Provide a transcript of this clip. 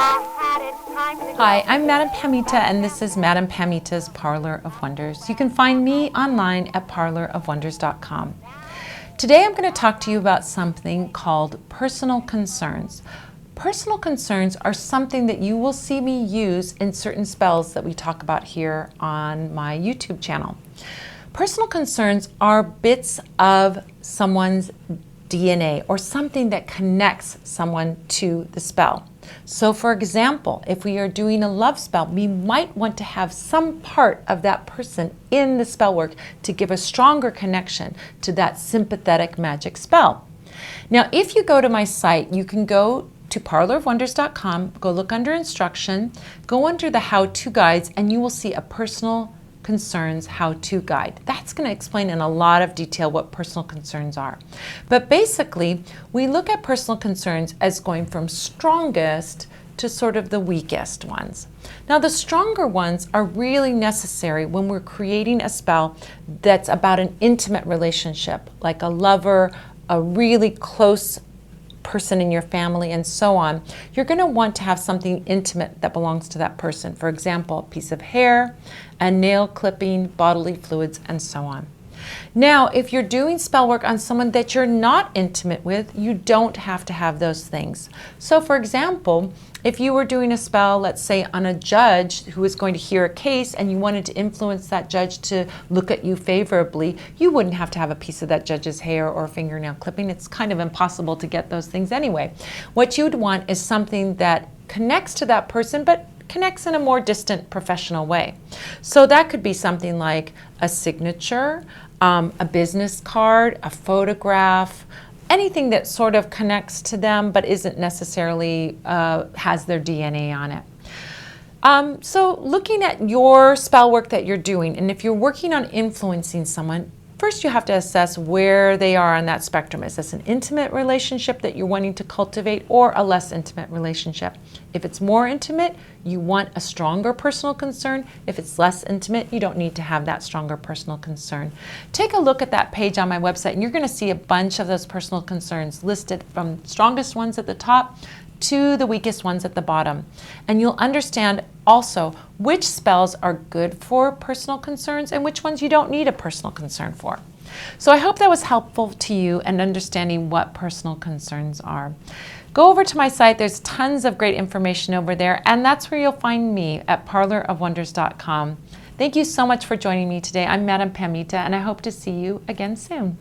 Hi, I'm Madam Pamita, and this is Madam Pamita's Parlor of Wonders. You can find me online at parlorofwonders.com. Today I'm going to talk to you about something called personal concerns. Personal concerns are something that you will see me use in certain spells that we talk about here on my YouTube channel. Personal concerns are bits of someone's DNA or something that connects someone to the spell. So for example, if we are doing a love spell, we might want to have some part of that person in the spell work to give a stronger connection to that sympathetic magic spell. Now, if you go to my site, you can go to parlorofwonders.com, go look under instruction, go under the how-to guides, and you will see a personal concerns how-to guide. That's going to explain in a lot of detail what personal concerns are. But basically, we look at personal concerns as going from strongest to sort of the weakest ones. Now, the stronger ones are really necessary when we're creating a spell that's about an intimate relationship, like a lover, a really close person in your family, and so on. You're going to want to have something intimate that belongs to that person. For example, a piece of hair, a nail clipping, bodily fluids, and so on. Now, if you're doing spell work on someone that you're not intimate with, you don't have to have those things. So for example, if you were doing a spell, let's say on a judge who is going to hear a case and you wanted to influence that judge to look at you favorably, you wouldn't have to have a piece of that judge's hair or fingernail clipping. It's kind of impossible to get those things anyway. What you'd want is something that connects to that person, but connects in a more distant professional way. So that could be something like a signature, a business card, a photograph, anything that sort of connects to them but isn't necessarily has their DNA on it. So looking at your spell work that you're doing, and if you're working on influencing someone, first you have to assess where they are on that spectrum. Is this an intimate relationship that you're wanting to cultivate or a less intimate relationship? If it's more intimate, you want a stronger personal concern. If it's less intimate, you don't need to have that stronger personal concern. Take a look at that page on my website and you're going to see a bunch of those personal concerns listed from strongest ones at the top to the weakest ones at the bottom. And you'll understand also which spells are good for personal concerns and which ones you don't need a personal concern for. So I hope that was helpful to you in understanding what personal concerns are. Go over to my site. There's tons of great information over there, and that's where you'll find me at parlorofwonders.com. Thank you so much for joining me today. I'm Madam Pamita, and I hope to see you again soon.